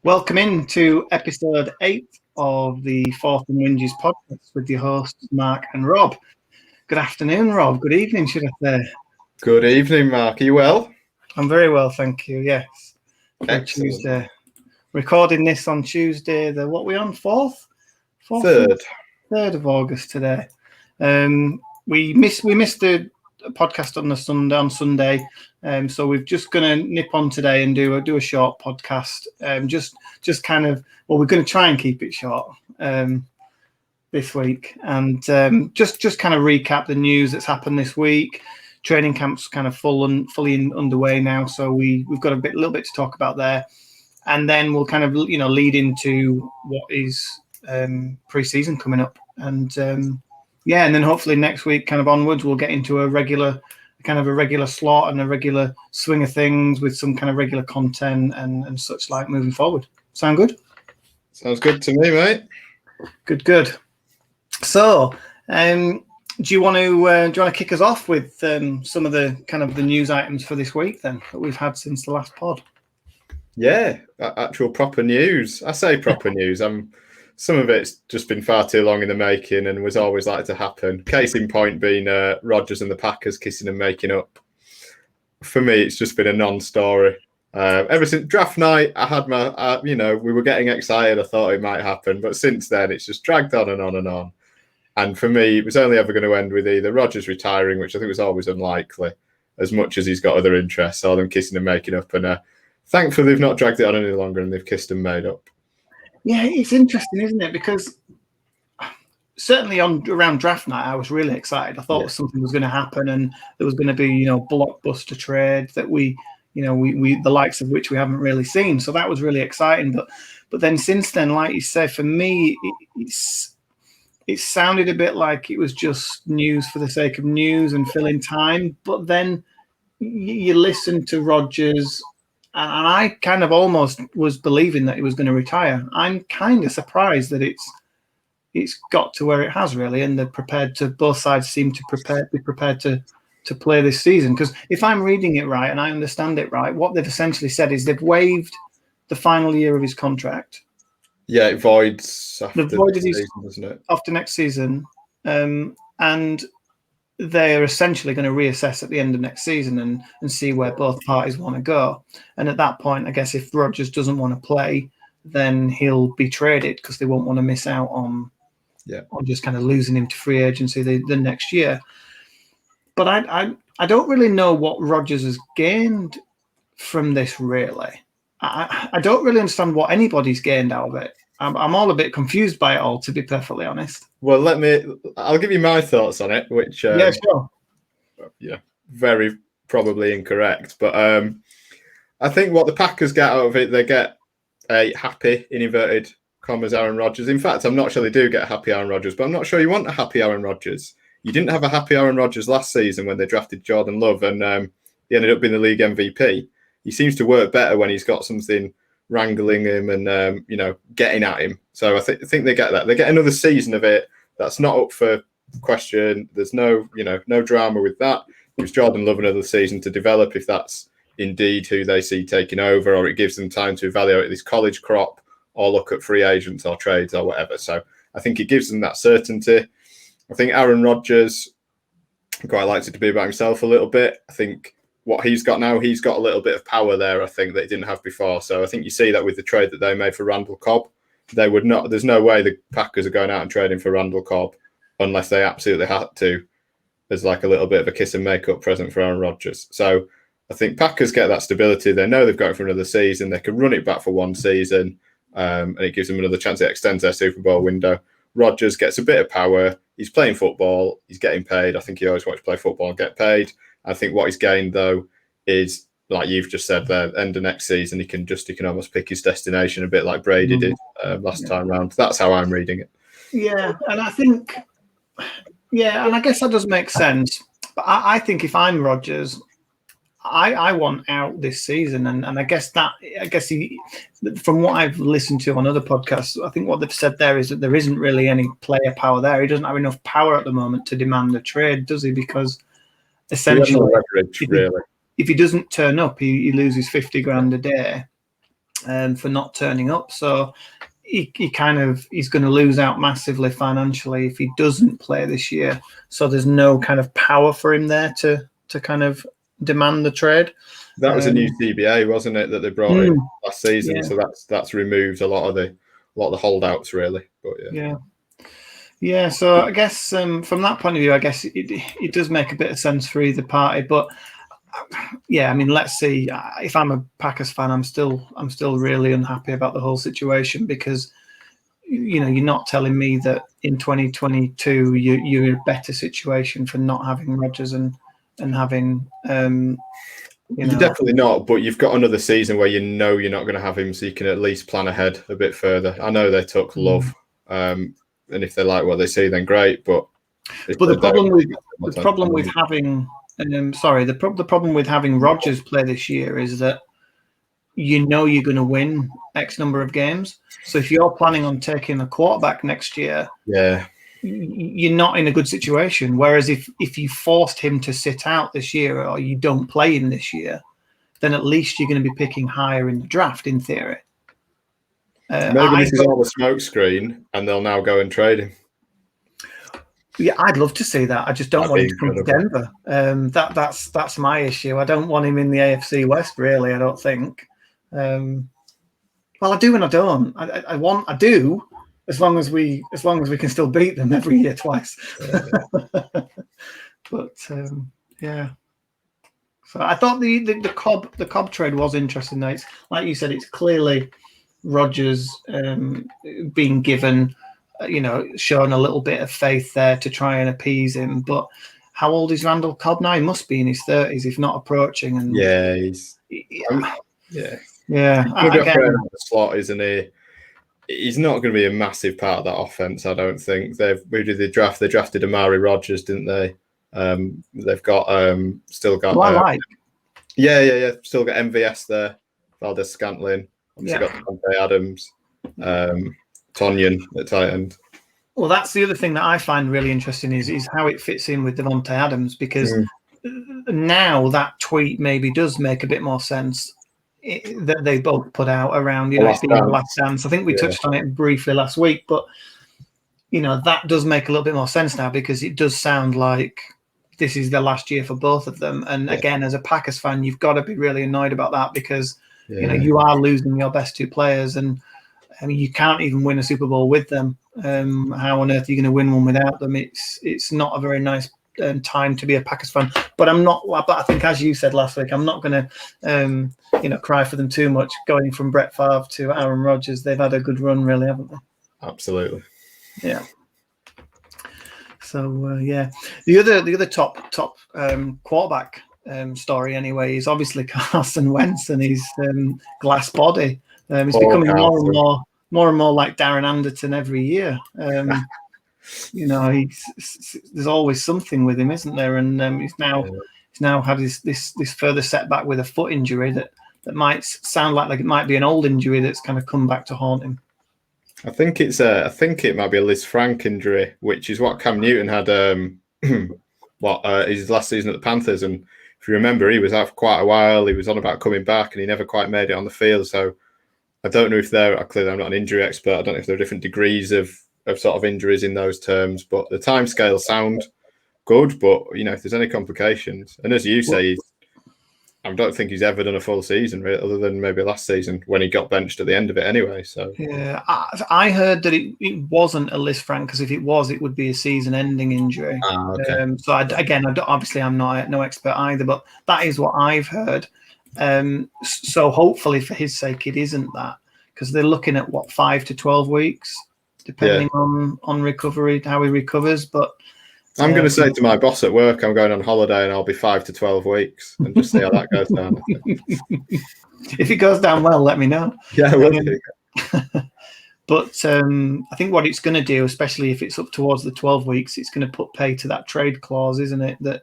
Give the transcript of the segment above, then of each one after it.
Welcome into episode 8 of the Fourth and Whinges podcast with your hosts, Mark and Rob. Good afternoon, Rob. Good evening, should I say? Good evening, Mark. Are you well? I'm very well, thank you. Yes. For Excellent. Tuesday. Recording this on Tuesday, what are we on? 4th? 3rd of August today. We missed the podcast on Sunday. So we're just going to nip on today and do a short podcast. Just kind of, we're going to try and keep it short this week, and just kind of recap the news that's happened this week. Training camp's kind of fully underway now, so we've got a little bit to talk about there, and then we'll kind of lead into what is pre-season coming up, and and then hopefully next week kind of onwards we'll get into a regular slot and a regular swing of things with some kind of regular content and such like moving forward. Sound good? Sounds good to me, mate. Good. So, do you want to kick us off with some of the kind of the news items for this week then that we've had since the last pod? Yeah, actual proper news. I say proper news. Some of it's just been far too long in the making and was always likely to happen. Case in point being Rodgers and the Packers kissing and making up. For me, it's just been a non-story. Ever since draft night, I had my, we were getting excited. I thought it might happen. But since then, it's just dragged on and on and on. And for me, it was only ever going to end with either Rodgers retiring, which I think was always unlikely, as much as he's got other interests, or them kissing and making up. And thankfully, they've not dragged it on any longer and they've kissed and made up. Yeah, it's interesting, isn't it? Because certainly around draft night, I was really excited. I thought something was going to happen, and there was going to be, blockbuster trade that we the likes of which we haven't really seen. So that was really exciting. But then since then, like you say, for me, it sounded a bit like it was just news for the sake of news and filling time. But then you listen to Rodgers. And I kind of almost was believing that he was going to retire. I'm kind of surprised that it's got to where it has, really, and they're prepared to. Both sides seem to be prepared to play this season. Because if I'm reading it right and I understand it right, what they've essentially said is they've waived the final year of his contract. Yeah, it voids after season, doesn't it? After next season, and they're essentially going to reassess at the end of next season and see where both parties want to go. And at that point, I guess if Rodgers doesn't want to play, then he'll be traded because they won't want to miss out on just kind of losing him to free agency the next year. But I don't really know what Rodgers has gained from this, really. I don't really understand what anybody's gained out of it. I'm all a bit confused by it all, to be perfectly honest. Well, I'll give you my thoughts on it, which sure. Very probably incorrect. But I think what the Packers get out of it, they get a happy, in inverted commas, Aaron Rodgers. In fact, I'm not sure they do get a happy Aaron Rodgers, but I'm not sure you want a happy Aaron Rodgers. You didn't have a happy Aaron Rodgers last season when they drafted Jordan Love and he ended up being the league MVP. He seems to work better when he's got something wrangling him and getting at him. So I think they get that. They get another season of it. That's not up for question. There's no drama with that. It gives Jordan Love another season to develop if that's indeed who they see taking over, or it gives them time to evaluate this college crop or look at free agents or trades or whatever. So I think it gives them that certainty. I think Aaron Rodgers quite likes it to be about himself a little bit. I think what he's got now, he's got a little bit of power there, I think, that he didn't have before. So I think you see that with the trade that they made for Randall Cobb. They would not. There's no way the Packers are going out and trading for Randall Cobb unless they absolutely had to, as like a little bit of a kiss and make up present for Aaron Rodgers. So I think Packers get that stability. They know they've got it for another season. They can run it back for one season, and it gives them another chance. It extends their Super Bowl window. Rodgers gets a bit of power. He's playing football. He's getting paid. I think he always wants to play football and get paid. I think what he's gained, though, is, like you've just said there, end of next season, he can almost pick his destination a bit like Brady did last time round. That's how I'm reading it. Yeah, and I think, and I guess that does make sense. But I think if I'm Rodgers, I want out this season, and I guess he, from what I've listened to on other podcasts, I think what they've said there is that there isn't really any player power there. He doesn't have enough power at the moment to demand a trade, does he? Because essentially, leverage, really. If he doesn't turn up, he loses $50,000 a day. for not turning up. So he's going to lose out massively financially if he doesn't play this year. So there's no kind of power for him there to kind of demand the trade. That was a new CBA, wasn't it, that they brought in last season? Yeah. So that's removed a lot of the holdouts, really. But yeah. So I guess from that point of view, I guess it does make a bit of sense for either party. But yeah, I mean, let's see. If I'm a Packers fan, I'm still really unhappy about the whole situation because you're not telling me that in 2022 you're in a better situation for not having Rodgers and having You're definitely not, but you've got another season where you're not going to have him, so you can at least plan ahead a bit further. I know they took Love, and if they like what they see, then great. But the problem with having the problem with having Rodgers play this year is that you're going to win X number of games. So if you're planning on taking a quarterback next year, you're not in a good situation. Whereas if you forced him to sit out this year or you don't play him this year, then at least you're going to be picking higher in the draft, in theory. Maybe this is all a smoke screen and they'll now go and trade him. Yeah, I'd love to see that. I just don't want him to come to Denver. That's my issue. I don't want him in the AFC West, really, I don't think. Well, I do and I don't. I do, as long as we can still beat them every year twice. But yeah. So I thought the Cobb trade was interesting. Though it's like you said, it's clearly Rodgers being given, showing a little bit of faith there to try and appease him. But how old is Randall Cobb now? He must be in his 30s, if not approaching. And he's yeah. Again, the slot, isn't he? He's not going to be a massive part of that offense, I don't think. Who did they draft? They drafted Amari Rodgers, didn't they? They've got still got. Still got MVS there. Valdez Scantling. Obviously got Devontae Adams, Tonyan at tight end. Well, that's the other thing that I find really interesting is how it fits in with Devontae Adams, because now that tweet maybe does make a bit more sense that they both put out around, it's being the last dance. I think we touched on it briefly last week, but that does make a little bit more sense now, because it does sound like this is the last year for both of them. And again, as a Packers fan, you've got to be really annoyed about that, because you are losing your best two players, and I mean, you can't even win a Super Bowl with them. How on earth are you going to win one without them? It's not a very nice time to be a Packers fan. But I think, as you said last week, I'm not going to cry for them too much. Going from Brett Favre to Aaron Rodgers, they've had a good run, really, haven't they? Absolutely. Yeah. So the other top quarterback story anyway is obviously Carson Wentz and his glass body. He's becoming more and more like Darren Anderton every year. There's always something with him, isn't there? And he's now had this further setback with a foot injury that might sound like it might be an old injury that's kind of come back to haunt him. I think it might be a Liz Frank injury, which is what Cam Newton had his last season at the Panthers. And if you remember, he was out for quite a while. He was on about coming back, and he never quite made it on the field. So I don't know if clearly I'm not an injury expert. I don't know if there are different degrees of sort of injuries in those terms, but the timescales sound good. But if there's any complications, and as you say, I don't think he's ever done a full season, really, other than maybe last season when he got benched at the end of it anyway. So yeah, I heard that it wasn't a Liz Frank, because if it was, it would be a season-ending injury. Okay. Obviously I'm not no expert either, but that is what I've heard. So hopefully for his sake it isn't that, because they're looking at 5 to 12 weeks depending on recovery, how he recovers. But I'm going to say to my boss at work, I'm going on holiday and I'll be 5 to 12 weeks and just see how that goes down. If it goes down well, let me know. Yeah, I will. But I think what it's going to do, especially if it's up towards the 12 weeks, it's going to put pay to that trade clause, isn't it? That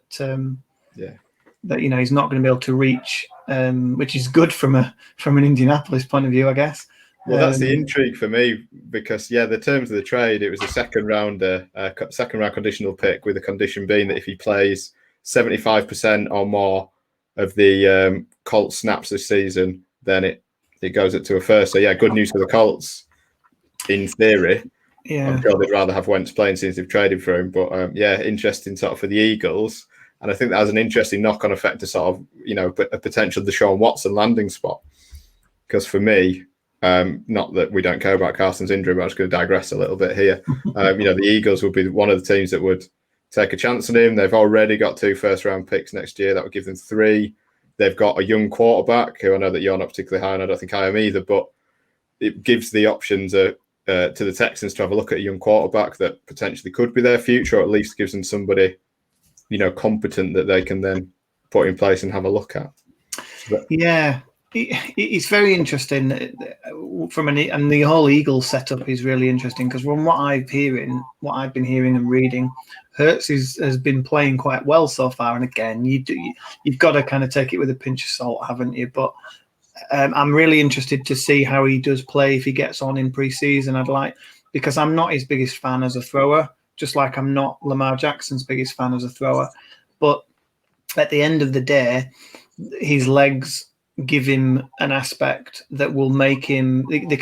he's not going to be able to reach, which is good from an Indianapolis point of view, I guess. Well, that's the intrigue for me, because the terms of the trade, it was a second round conditional pick, with the condition being that if he plays 75% or more of the Colts snaps this season, then it goes up to a first. So yeah, good news for the Colts. In theory, I'm sure they'd rather have Wentz playing since they've traded for him. But yeah, interesting sort of for the Eagles. And I think that has an interesting knock-on effect to sort of, a potential Deshaun Watson landing spot. Because for me, not that we don't care about Carson's injury, but I'm just going to digress a little bit here. The Eagles would be one of the teams that would take a chance on him. They've already got 2 first-round picks next year. That would give them 3. They've got a young quarterback, who I know that you're not particularly high on. I don't think I am either, but it gives the options to the Texans to have a look at a young quarterback that potentially could be their future, or at least gives them somebody competent that they can then put in place and have a look at. Yeah, it's very interesting and the whole Eagles setup is really interesting, because from what I've been hearing and reading, Hurts has been playing quite well so far. And again, you've got to kind of take it with a pinch of salt, haven't you? But I'm really interested to see how he does play if he gets on in preseason. Because I'm not his biggest fan as a thrower, just like I'm not Lamar Jackson's biggest fan as a thrower. But at the end of the day, his legs give him an aspect that will make him they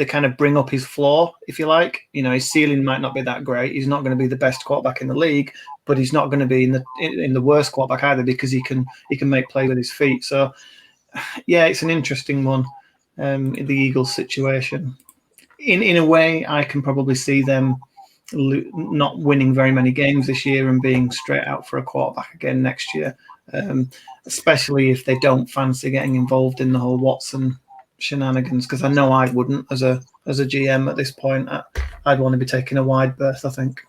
kind of bring up his floor, if you like. His ceiling might not be that great. He's not going to be the best quarterback in the league, but he's not going to be in the worst quarterback either, because he can make play with his feet. So yeah, it's an interesting one, in the Eagles situation. In a way, I can probably see them not winning very many games this year and being straight out for a quarterback again next year, especially if they don't fancy getting involved in the whole Watson shenanigans, because I know I wouldn't as a GM at this point. I'd want to be taking a wide berth, I think.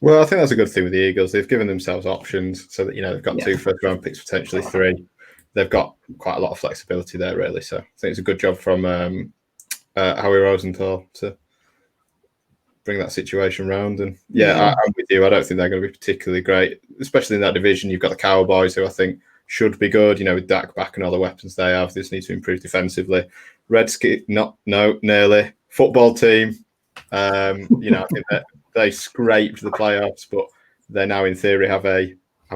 Well, I think that's a good thing with the Eagles. They've given themselves options so that they've got 2 first-round picks, potentially 3. They've got quite a lot of flexibility there, really. So I think it's a good job from Howie Rosenthal to bring that situation round. And I'm with you. I don't think they're going to be particularly great, especially in that division. You've got the Cowboys, who I think should be good. with Dak back and all the weapons they have. They just need to improve defensively. Redskins, nearly. Football team, I think that they scraped the playoffs, but they now in theory have a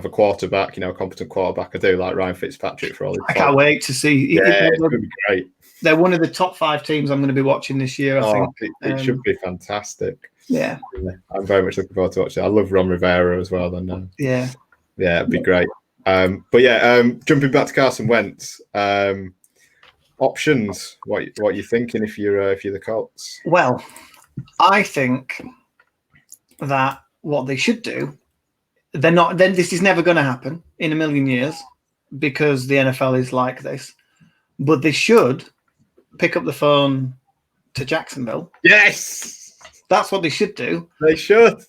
quarterback, a competent quarterback. I do like Ryan Fitzpatrick for all his I can't wait to see. Yeah, it's going to be great. They're one of the top 5 teams I'm going to be watching this year, I think. It should be fantastic. Yeah. I'm very much looking forward to watching it. I love Ron Rivera as well. Then, yeah, it'd be great. Jumping back to Carson Wentz, options. What are you thinking if you're the Colts? Well, I think that what they should do, this is never going to happen in a million years, because the NFL is like this. But they should pick up the phone to Jacksonville. Yes, that's what they should do. They should.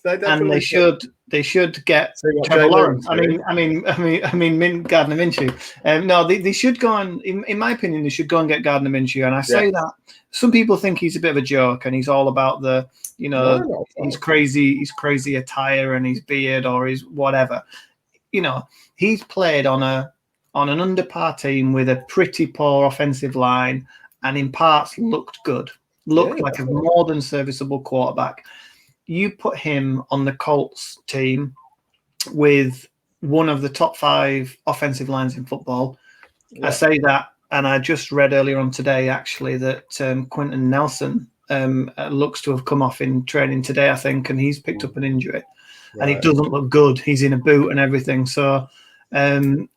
They should get Trevor Lawrence. I mean, Gardner Minshew. No, they should go on. In my opinion, they should go and get Gardner Minshew. And I say that some people think he's a bit of a joke, and he's all about the, his crazy attire and his beard or his whatever. He's played on an under par team with a pretty poor offensive line, and in parts looked good. Looked like a more than serviceable quarterback. You put him on the Colts team with one of the top 5 offensive lines in football. I say that, and I just read earlier on today, actually, that Quentin Nelson looks to have come off in training today, I think, and he's picked up an injury. Right. And it doesn't look good. He's in a boot and everything. So that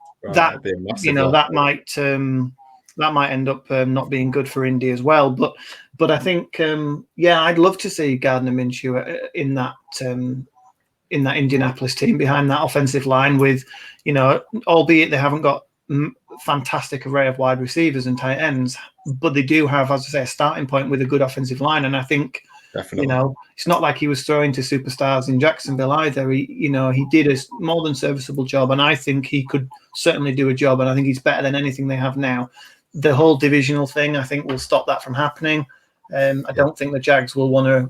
might end up not being good for Indy as well. But I think, I'd love to see Gardner Minshew in that Indianapolis team behind that offensive line with, albeit they haven't got fantastic array of wide receivers and tight ends, but they do have, as I say, a starting point with a good offensive line. And I think, definitely, it's not like he was throwing to superstars in Jacksonville either. He did a more than serviceable job, and I think he could certainly do a job, and I think he's better than anything they have now. The whole divisional thing, I think, will stop that from happening. I don't think the Jags will want to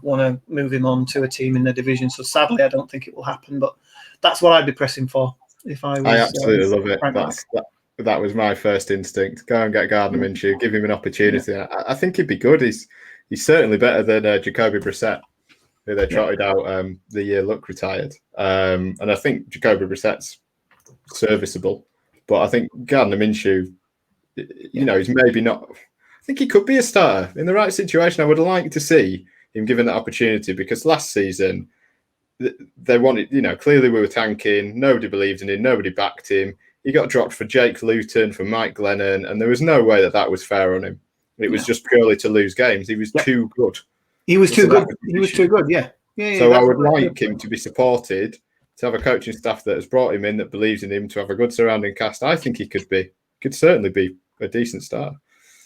move him on to a team in the division. So sadly, I don't think it will happen. But that's what I'd be pressing for if I was. I absolutely love it. That was my first instinct. Go and get Gardner Minshew, give him an opportunity. Yeah. I think he'd be good. He's certainly better than Jacoby Brissett, who they trotted out the year Luck retired. And I think Jacoby Brissett's serviceable, but I think Gardner Minshew you know, he's maybe not. I think he could be a starter in the right situation. I would like to see him given that opportunity, because last season they wanted, you know, clearly we were tanking. Nobody believed in him. Nobody backed him. He got dropped for Jake Luton, for Mike Glennon, and there was no way that was fair on him. It was just purely to lose games. He was too good. He was too good. He was too good. Yeah. So I would like him to be supported, to have a coaching staff that has brought him in, that believes in him, to have a good surrounding cast. I think he could certainly be a decent star.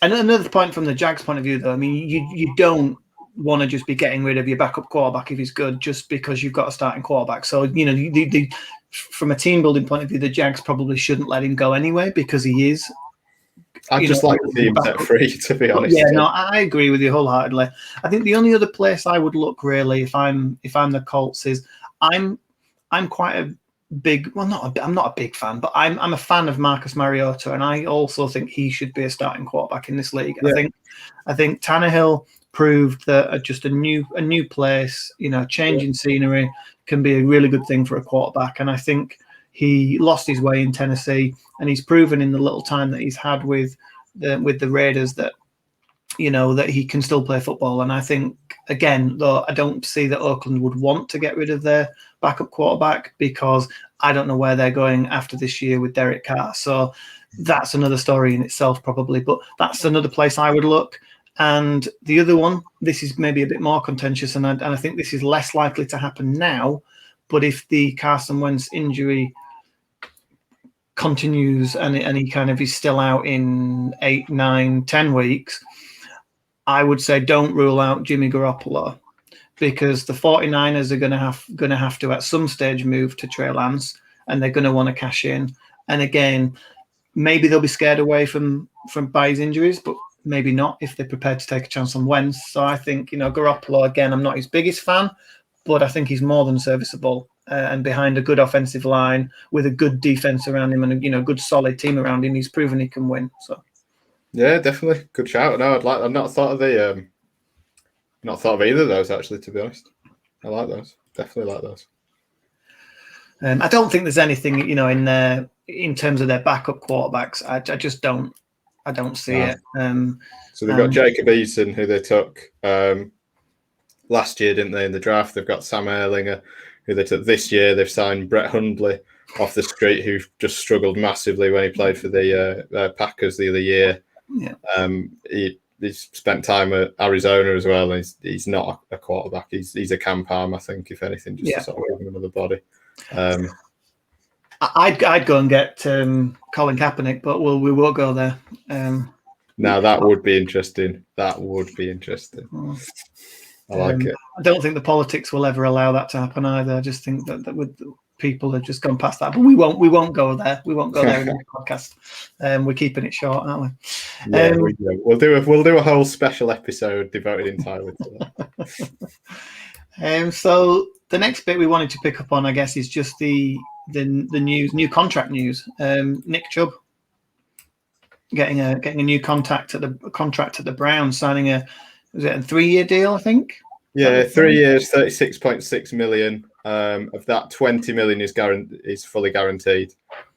And another point from the Jags' point of view, though, I mean, you don't want to just be getting rid of your backup quarterback if he's good, just because you've got a starting quarterback. So, you know, from a team building point of view, the Jags probably shouldn't let him go anyway, because he is. I'd just like to see him set free, to be honest. Yeah, no, I agree with you wholeheartedly. I think the only other place I would look, really, if I'm the Colts, is I'm quite a big, well, I'm not a big fan, but I'm a fan of Marcus Mariota, and I also think he should be a starting quarterback in this league. Yeah. I think Tannehill proved that just a new place, you know, changing scenery can be a really good thing for a quarterback. And I think he lost his way in Tennessee, and he's proven in the little time that he's had with the Raiders that, you know, that he can still play football. And I think, again, though, I don't see that Oakland would want to get rid of their backup quarterback, because I don't know where they're going after this year with Derek Carr. So that's another story in itself, probably. But that's another place I would look. And the other one, this is maybe a bit more contentious, and I think this is less likely to happen now. But if the Carson Wentz injury continues and he kind of is still out in 8, 9, 10 weeks, I would say don't rule out Jimmy Garoppolo, because the 49ers are going to have to at some stage move to Trey Lance, and they're going to want to cash in. And again, maybe they'll be scared away from by his injuries, but maybe not if they're prepared to take a chance on Wentz. So I think, you know, Garoppolo, again, I'm not his biggest fan, but I think he's more than serviceable. And behind a good offensive line with a good defense around him and a, you know, good solid team around him, he's proven he can win. So yeah, definitely good shout. No, I've not thought of either of those, actually, to be honest. I like those. Definitely like those. I don't think there's anything, you know, in terms of their backup quarterbacks. I just don't. I don't see it. So they've got Jacob Eason, who they took last year, didn't they, in the draft? They've got Sam Erlinger, who they took this year. They've signed Brett Hundley off the street, who just struggled massively when he played for the Packers the other year. Yeah. He's spent time at Arizona as well. And he's not a quarterback. He's a camp arm, I think, if anything, just to sort of give him another body. I'd go and get Colin Kaepernick, but we won't go there. Now that would be interesting. That would be interesting. I like it. I don't think the politics will ever allow that to happen either. I just think that with people have just gone past that. But we won't go there. We won't go there in the podcast. We're keeping it short, aren't we? Yeah, we'll do a whole special episode devoted entirely to that. So the next bit we wanted to pick up on, I guess, is just the news, new contract news. Nick Chubb getting a new contract at the Browns, signing a 3-year deal, I think. Yeah, 3 years, 36.6 million. Of that, 20 million is fully guaranteed.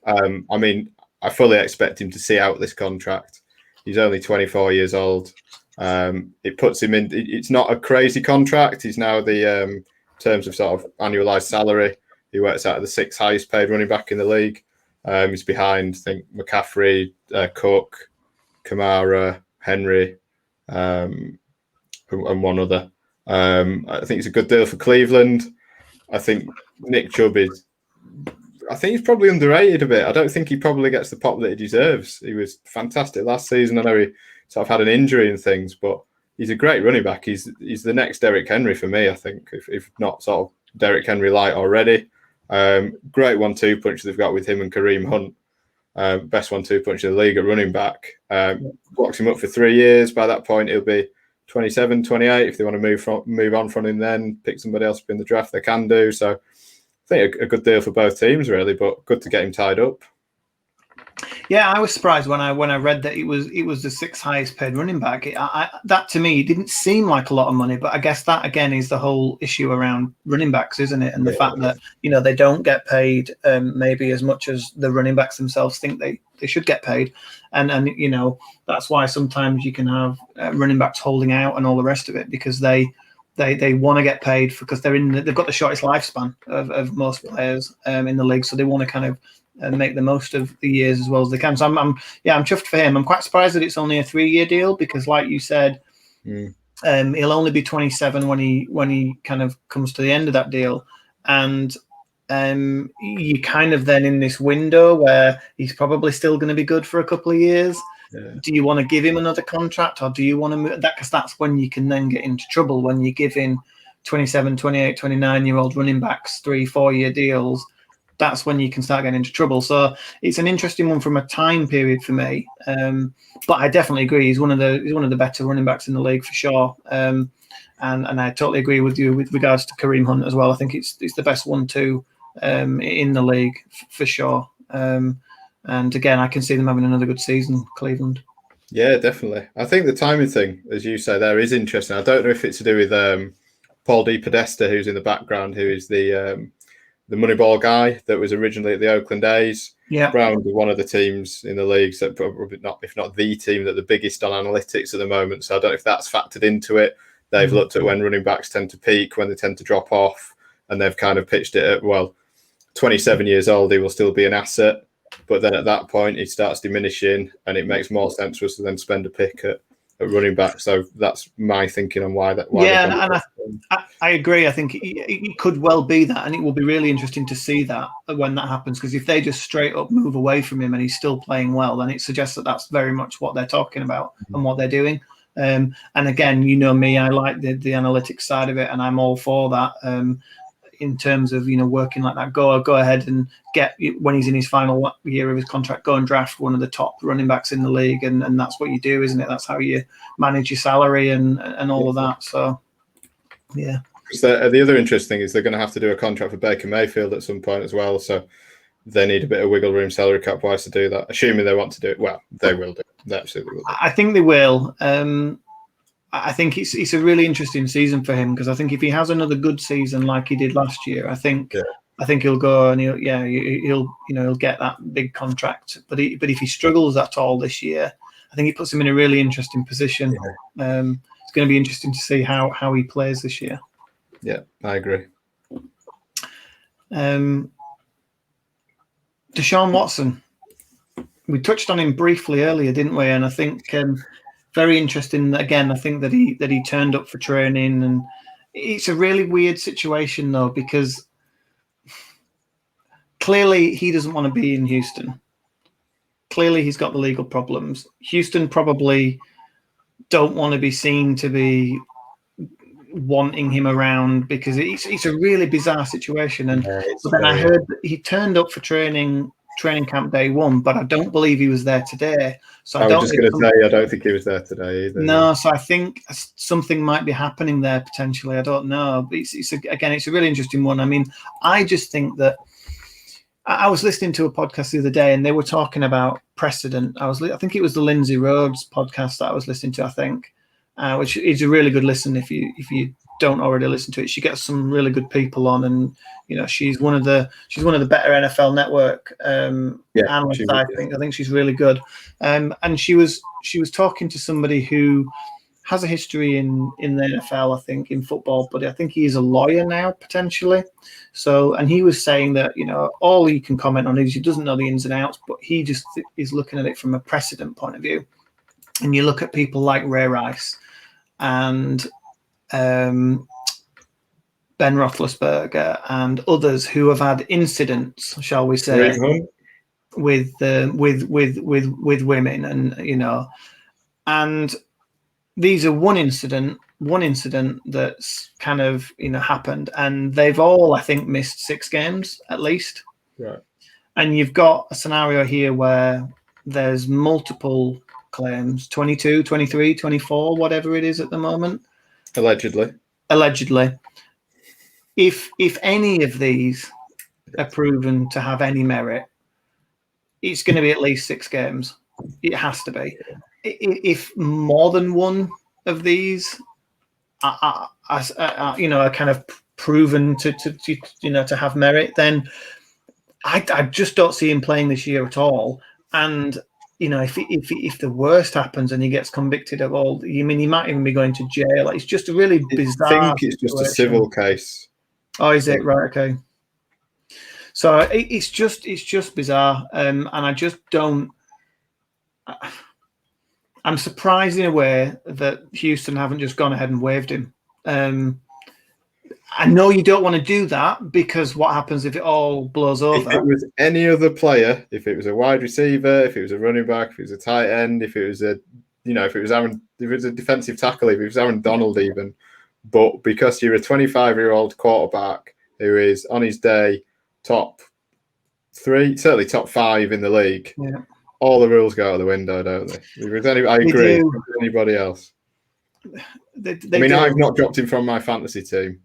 I mean, I fully expect him to see out this contract. He's only 24 years old. It puts him in. It's not a crazy contract. He's now the terms of sort of annualized salary. He works out of the 6th highest paid running back in the league. He's behind, I think, McCaffrey, Cook, Kamara, Henry, and one other. I think it's a good deal for Cleveland. I think Nick Chubb he's probably underrated a bit. I don't think he probably gets the pop that he deserves. He was fantastic last season. I know he sort of had an injury and things, but he's a great running back. He's the next Derrick Henry for me, I think, if not sort of Derrick Henry light already. Great 1-2 punch they've got with him and Kareem Hunt. Best 1-2 punch in the league at running back. Locks him up for 3 years. By that point, he'll be 27, 28. If they want to move on from him, then pick somebody else up in the draft, they can do. So I think a good deal for both teams, really, but good to get him tied up. Yeah, I was surprised when I read that it was the sixth highest paid running back. That to me didn't seem like a lot of money, but I guess that again is the whole issue around running backs, isn't it? And the fact that they don't get paid maybe as much as the running backs themselves think they should get paid, and that's why sometimes you can have running backs holding out and all the rest of it because they want to get paid because they've got the shortest lifespan of most players in the league, so they want to kind of make the most of the years as well as they can. So I'm chuffed for him. I'm quite surprised that it's only a 3-year deal because, like you said, he'll only be 27 when he kind of comes to the end of that deal, and you kind of then in this window where he's probably still going to be good for a couple of years. Yeah. Do you want to give him another contract, or do you want to move that? Because that's when you can then get into trouble when you give in 27, 28, 29-year-old running backs 3-4 year deals. That's when you can start getting into trouble. So it's an interesting one from a time period for me. But I definitely agree. He's one of the better running backs in the league for sure. And I totally agree with you with regards to Kareem Hunt as well. I think it's the best 1-2 in the league for sure. And again, I can see them having another good season, Cleveland. Yeah, definitely. I think the timing thing, as you say, there is interesting. I don't know if it's to do with Paul D. Podesta, who's in the background, who is the Moneyball guy that was originally at the Oakland A's. Yeah, Browns are one of the teams in the league, so probably not, if not the team, that the biggest on analytics at the moment. So I don't know if that's factored into it. They've looked at when running backs tend to peak, when they tend to drop off, and they've kind of pitched it at 27 years old, he will still be an asset, but then at that point he starts diminishing, and it makes more sense for us to then spend a pick at running back. So that's my thinking on why that. And I agree. I think it could well be that, and it will be really interesting to see that when that happens. Because if they just straight up move away from him and he's still playing well, then it suggests that that's very much what they're talking about and what they're doing. And again, me, I like the analytics side of it, and I'm all for that. In terms of working like that, go ahead and get, when he's in his final year of his contract, go and draft one of the top running backs in the league, and that's what you do, isn't it? That's how you manage your salary and all of that. So yeah. The other interesting thing is they're going to have to do a contract for Baker Mayfield at some point as well, so they need a bit of wiggle room salary cap wise to do that, assuming they want to do it. Well, they will do it. They absolutely will do it. I think they will. I think it's a really interesting season for him, because I think if he has another good season like he did last year, I think he'll go and he'll get that big contract. But if he struggles at all this year, I think it puts him in a really interesting position. Yeah. It's going to be interesting to see how he plays this year. Yeah, I agree. Deshaun Watson, we touched on him briefly earlier, didn't we? And I think very interesting. Again, I think that he turned up for training, and it's a really weird situation though, because clearly he doesn't want to be in Houston. Clearly he's got the legal problems. Houston probably don't want to be seen to be wanting him around, because it's a really bizarre situation. And but then I heard that he turned up for training camp day one, but I don't believe he was there today. So I was just going to say, I don't think he was there today either. No, so I think something might be happening there potentially. I don't know. But it's a really interesting one. I mean, I just think that I was listening to a podcast the other day, and they were talking about precedent. I think it was the Lindsay Rhodes podcast that I was listening to, I think, which is a really good listen if you don't already listen to it. She gets some really good people on, and she's one of the better NFL Network analysts. I think she's really good. And she was talking to somebody who has a history in the NFL, I think, in football, but I think he is a lawyer now potentially. So, and he was saying that all he can comment on is he doesn't know the ins and outs, but he just is looking at it from a precedent point of view. And you look at people like Ray Rice and Ben Roethlisberger and others who have had incidents, shall we say, with women, and these are one incident that's kind of happened, and they've all, I think, missed 6 games at least. Right. And you've got a scenario here where there's multiple claims, 22, 23, 24, whatever it is at the moment. Allegedly. If any of these are proven to have any merit, it's going to be at least 6 games. It has to be. If more than one of these are kind of proven to have merit, then I just don't see him playing this year at all. And if the worst happens and he gets convicted of all, he might even be going to jail. It's just a really bizarre. I think it's just a civil case. Oh, is it? Right. Okay. So it's just bizarre, and I just don't. I'm surprised in a way that Houston haven't just gone ahead and waived him. I know you don't want to do that because what happens if it all blows over? If it was any other player, if it was a wide receiver, if it was a running back, if it was a tight end, if it was a defensive tackle, if it was Aaron Donald even, but because you're a 25-year-old quarterback who is on his day top 3, certainly top 5 in the league, all the rules go out the window, don't they? I agree. With anybody else? I've not dropped him from my fantasy team.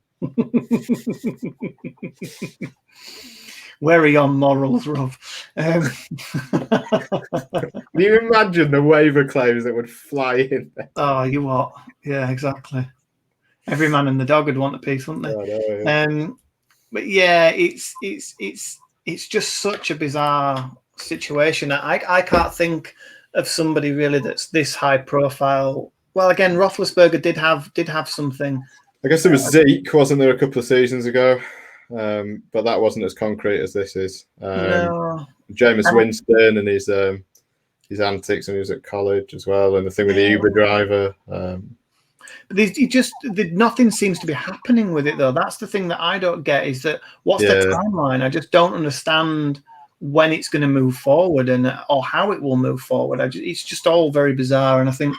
Where are your morals, Rob? Can you imagine the waiver claims that would fly in there? Oh, you what? Yeah, exactly. Every man and the dog would want a piece, wouldn't they? Oh, no, yeah. But yeah, it's just such a bizarre situation. I can't think of somebody really that's this high profile. Well, again, Roethlisberger did have something. I guess there was Zeke, wasn't there, a couple of seasons ago? But that wasn't as concrete as this is. No. Jameis Winston and his antics when he was at college as well, and the thing with the Uber driver. But nothing seems to be happening with it, though. That's the thing that I don't get, is that what's the timeline? I just don't understand when it's going to move forward or how it will move forward. It's just all very bizarre, and I think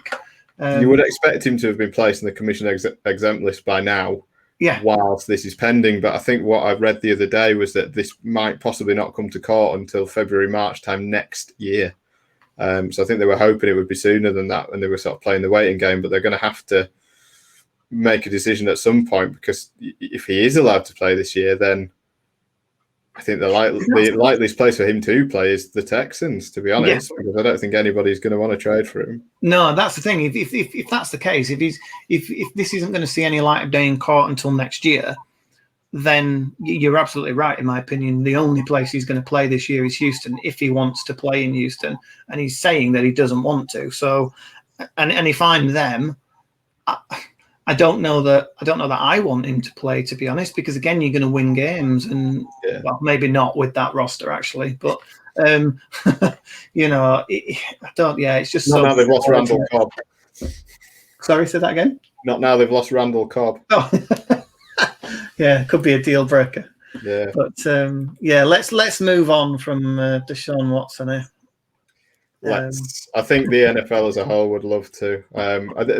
you would expect him to have been placed in the commission exempt list by now. Yeah. Whilst this is pending, but I think what I read the other day was that this might possibly not come to court until February, March time next year. So I think they were hoping it would be sooner than that, and they were sort of playing the waiting game. But they're going to have to make a decision at some point, because if he is allowed to play this year, then I think the likeliest place for him to play is the Texans, to be honest, because I don't think anybody's going to want to trade for him. No, that's the thing. If that's the case, if this isn't going to see any light of day in court until next year, then you're absolutely right. In my opinion, the only place he's going to play this year is Houston, if he wants to play in Houston, and he's saying that he doesn't want to. So, and if I'm them, I don't know that I want him to play, to be honest, because again, you're going to win games, and well, maybe not with that roster actually, but I don't. Yeah, it's just not now they've lost Randall Cobb. Sorry, say that again. Not now they've lost Randall Cobb. Oh. Yeah, could be a deal breaker. Yeah, but let's move on from Deshaun Watson here. I think the NFL as a whole would love to.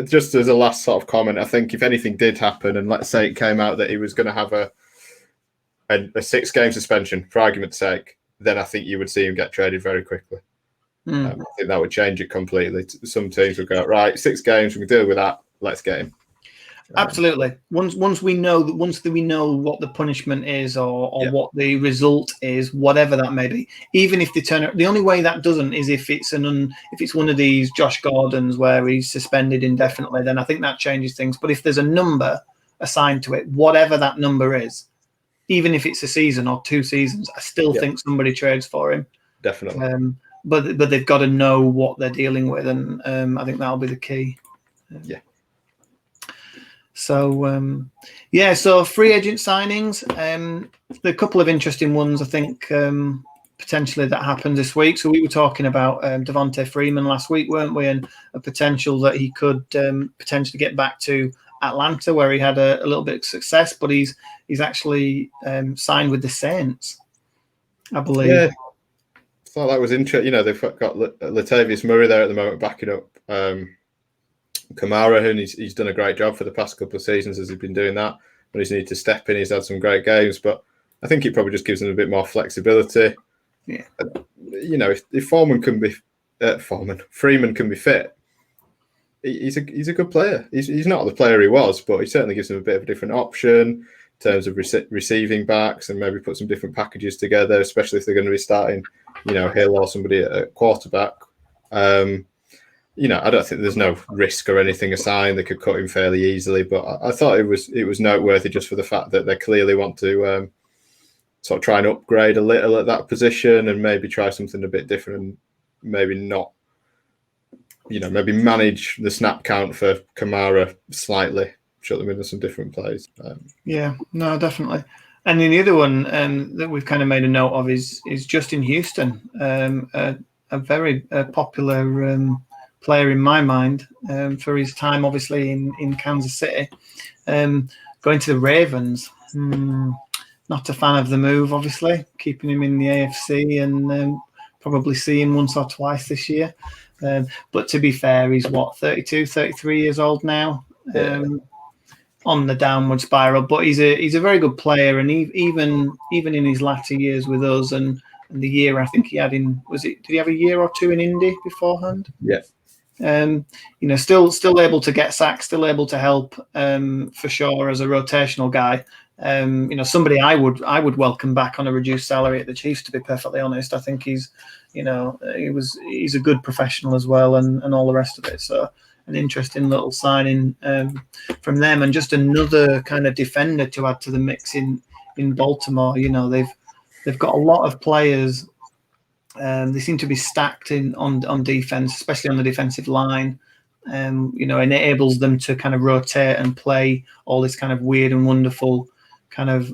Just as a last sort of comment, I think if anything did happen, and let's say it came out that he was going to have a 6-game suspension, for argument's sake, then I think you would see him get traded very quickly. I think that would change it completely. Some teams would go, right, 6 games, we can deal with that. Let's get him. Absolutely. Once we know what the punishment is or what the result is, whatever that may be, even if they turn out, the only way that doesn't is if it's one of these Josh Gordons where he's suspended indefinitely, then I think that changes things. But if there's a number assigned to it, whatever that number is, even if it's a season or 2 seasons, I still think somebody trades for him. Definitely. But they've got to know what they're dealing with, and I think that'll be the key. Yeah. So, so free agent signings, there are a couple of interesting ones, I think, potentially that happened this week. So we were talking about Devontae Freeman last week, weren't we? And a potential that he could potentially get back to Atlanta, where he had a little bit of success, but he's actually signed with the Saints, I believe. Yeah, I thought that was interesting. They've got Latavius Murray there at the moment backing up Kamara, and he's done a great job for the past couple of seasons as he's been doing that. When he's needed to step in, he's had some great games, but I think it probably just gives him a bit more flexibility. Yeah, if Freeman can be fit, he's a good player. He's not the player he was, but he certainly gives him a bit of a different option in terms of receiving backs, and maybe put some different packages together, especially if they're going to be starting Hill or somebody at quarterback. I don't think there's no risk or anything assigned. They could cut him fairly easily, but I thought it was noteworthy just for the fact that they clearly want to sort of try and upgrade a little at that position and maybe try something a bit different and maybe not, maybe manage the snap count for Kamara slightly, shut them into some different plays. Yeah, no, definitely. And then the other one that we've kind of made a note of is Justin Houston, a very popular player in my mind for his time, obviously, in Kansas City. Going to the Ravens, not a fan of the move, obviously, keeping him in the AFC and probably see him once or twice this year. But to be fair, he's 32, 33 years old now. On the downward spiral, but he's a very good player, and even in his latter years with us and the year I think he had did he have a year or two in Indy beforehand? Yeah. Still able to get sacks, still able to help for sure as a rotational guy. Somebody I would welcome back on a reduced salary at the Chiefs, to be perfectly honest. I think he's a good professional as well, and all the rest of it. So an interesting little signing from them, and just another kind of defender to add to the mix in Baltimore. They've got a lot of players. They seem to be stacked on defense, especially on the defensive line. Enables them to kind of rotate and play all this kind of weird and wonderful kind of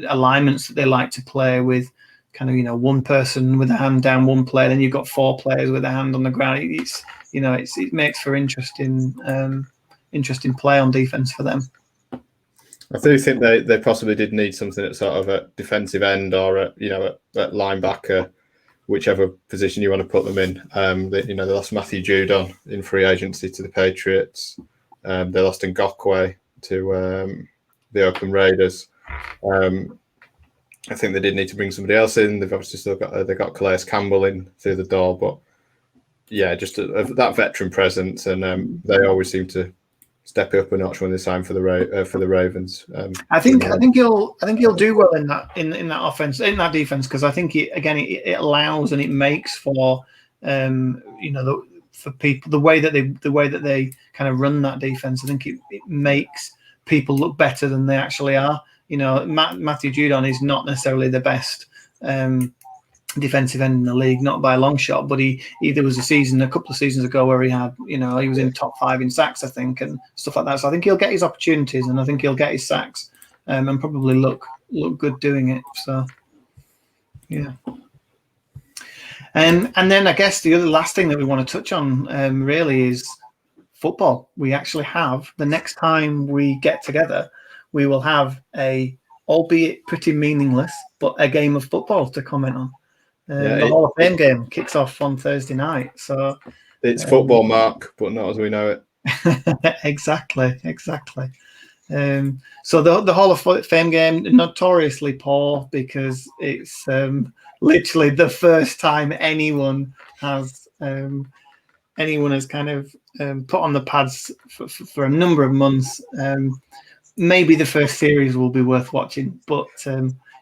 alignments that they like to play with. Kind of one person with a hand down one play, then you've got four players with a hand on the ground. It makes for interesting play on defense for them. I do think they possibly did need something at sort of a defensive end or at linebacker, whichever position you want to put them in. They lost Matthew Judon in free agency to the Patriots. They lost Ngakoue to the Oakland Raiders. I think they did need to bring somebody else in. They've obviously still got Calais Campbell in through the door, but yeah, just that veteran presence, and they always seem to step up a notch when they sign for the Ravens. I think he'll do well in that offense, in that defense, because I think it allows and it makes for for people the way that they kind of run that defense. I think it makes people look better than they actually are. Matthew Judon is not necessarily the best defensive end in the league, not by a long shot, but there was a couple of seasons ago where he had, he was in top 5 in sacks, I think, and stuff like that. So I think he'll get his opportunities, and I think he'll get his sacks, and probably look good doing it. So, yeah. And then I guess the last thing that we want to touch on really is football. We actually have, the next time we get together, we will have albeit pretty meaningless, but a game of football to comment on. The Hall of Fame game kicks off on Thursday night. So it's football, Mark, but not as we know it. Exactly. So the Hall of Fame game, notoriously poor, because it's literally the first time anyone has kind of put on the pads for a number of months. Maybe the first series will be worth watching, but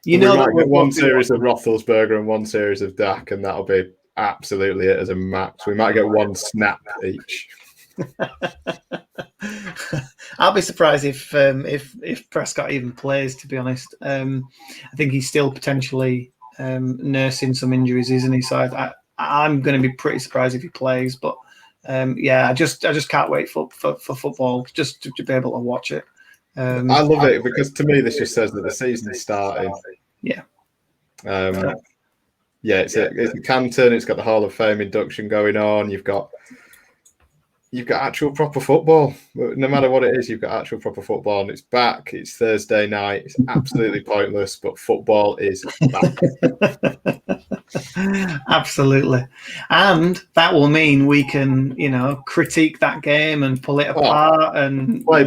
we might get one series of Roethlisberger and one series of Dak, and that'll be absolutely it as a max. We might get one snap each. I'll be surprised if Prescott even plays, to be honest. I think he's still potentially nursing some injuries, isn't he? So I'm going to be pretty surprised if he plays. But I just can't wait for football, just to be able to watch it. I love it, because to me this just says that the season's starting. Yeah. It's at Canton. It's got the Hall of Fame induction going on. You've got actual proper football. No matter what it is, you've got actual proper football, and it's back. It's Thursday night. It's absolutely pointless, but football is back. Absolutely. And that will mean we can, critique that game and pull it apart and play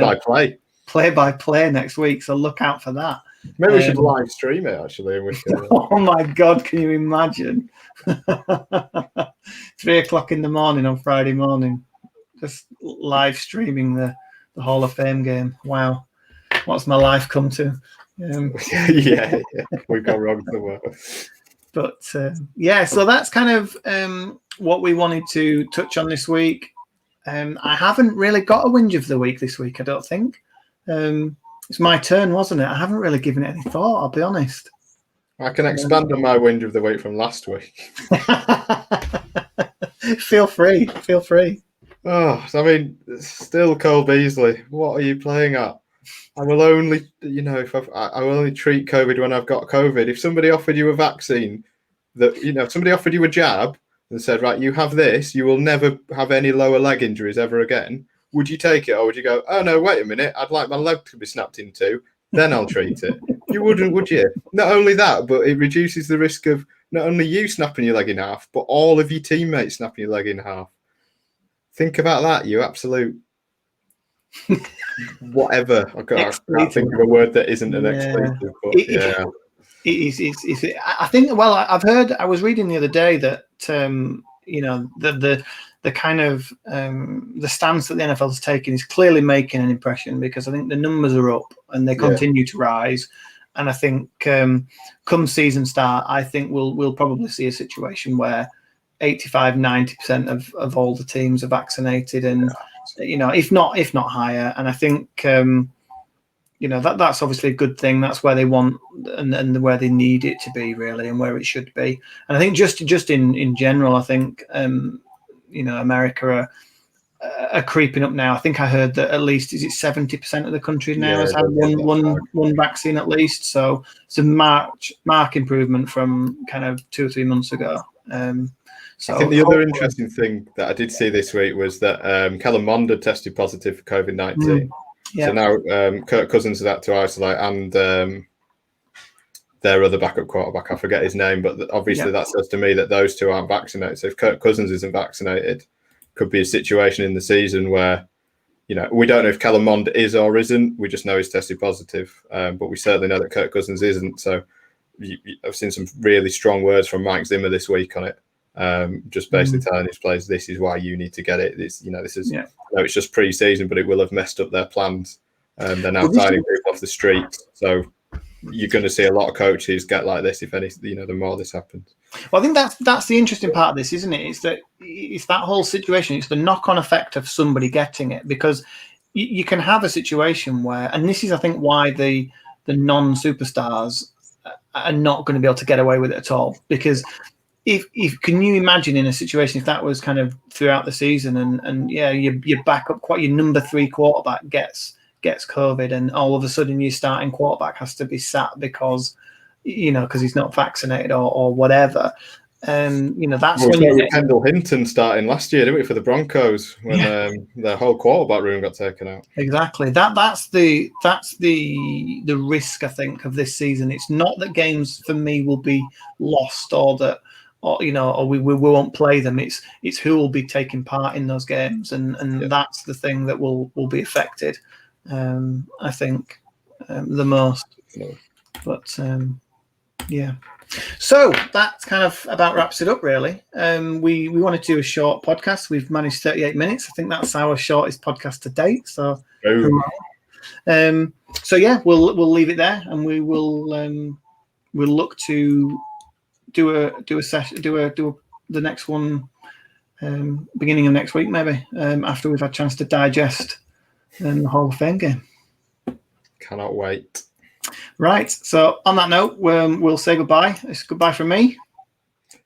by play next week. So look out for that. Maybe we should live stream it, actually. And we can, Oh my God, can you imagine? 3:00 in the morning on Friday morning, just live streaming the Hall of Fame game. Wow. What's my life come to? yeah, we've gone wrong somewhere. But yeah, so that's kind of what we wanted to touch on this week. I haven't really got a whinge of the week this week, I don't think. It's my turn, wasn't it? I haven't really given it any thought, I'll be honest. I can expand on my whinge of the week from last week. Feel free. Oh, I mean, still Cole Beasley. What are you playing at? I will only, I will only treat COVID when I've got COVID. If somebody offered you a vaccine, if somebody offered you a jab and said, right, you have this, you will never have any lower leg injuries ever again, would you take it? Or would you go, oh no, wait a minute, I'd like my leg to be snapped in two, then I'll treat it? You wouldn't, would you? Not only that, but it reduces the risk of not only you snapping your leg in half, but all of your teammates snapping your leg in half. Think about that, you absolute whatever. I can't think of a word that isn't an expletive, but yeah. I think. Well, I've heard. I was reading the other day that the kind of the stance that the NFL has taken is clearly making an impression, because I think the numbers are up and they continue to rise. And I think come season start, I think we'll probably see a situation where 85-90% of all the teams are vaccinated, and if not higher. And I think that's obviously a good thing. That's where they want and where they need it to be, really, and where it should be. And I think just in general, I think America are creeping up now. I think I heard that at least 70% of the country now has had one vaccine at least. So it's a mark improvement from kind of 2 or 3 months ago. So I think the other interesting thing that I did see this week was that Kellen Mond had tested positive for COVID-19. So now Kirk Cousins has had to isolate, and their other backup quarterback, I forget his name, but obviously that says to me that those two aren't vaccinated. So if Kirk Cousins isn't vaccinated, could be a situation in the season where, we don't know if Kellen Mond is or isn't. We just know he's tested positive, but we certainly know that Kirk Cousins isn't. So I've seen some really strong words from Mike Zimmer this week on it. Just basically telling his players, this is why you need to get it. This is it's just pre-season, but it will have messed up their plans. They're now signing people off the street, so you're going to see a lot of coaches get like this. If any, the more this happens. Well, I think that's the interesting part of this, isn't it? It's that whole situation. It's the knock-on effect of somebody getting it, because you can have a situation where, and this is, I think, why the non-superstars are not going to be able to get away with it at all, because. If can you imagine in a situation if that was kind of throughout the season and your backup, your number 3 quarterback gets COVID, and all of a sudden your starting quarterback has to be sat because he's not vaccinated or whatever. That's when Kendall Hinton starting last year, didn't we, for the Broncos when their whole quarterback room got taken out. Exactly. That's the risk, I think, of this season. It's not that games for me will be lost or that. Or we won't play them. It's who will be taking part in those games, and that's the thing that will be affected. I think the most. But so that kind of about wraps it up, really. We wanted to do a short podcast. We've managed 38 minutes. I think that's our shortest podcast to date. So we'll leave it there, and we will we'll look to. Do a session. Do the next one, beginning of next week, maybe after we've had a chance to digest the Hall of Fame game. Cannot wait. Right. So on that note, we'll say goodbye. It's goodbye from me.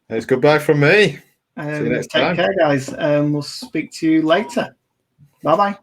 It's goodbye from me. See you next time. Take care, guys. We'll speak to you later. Bye bye.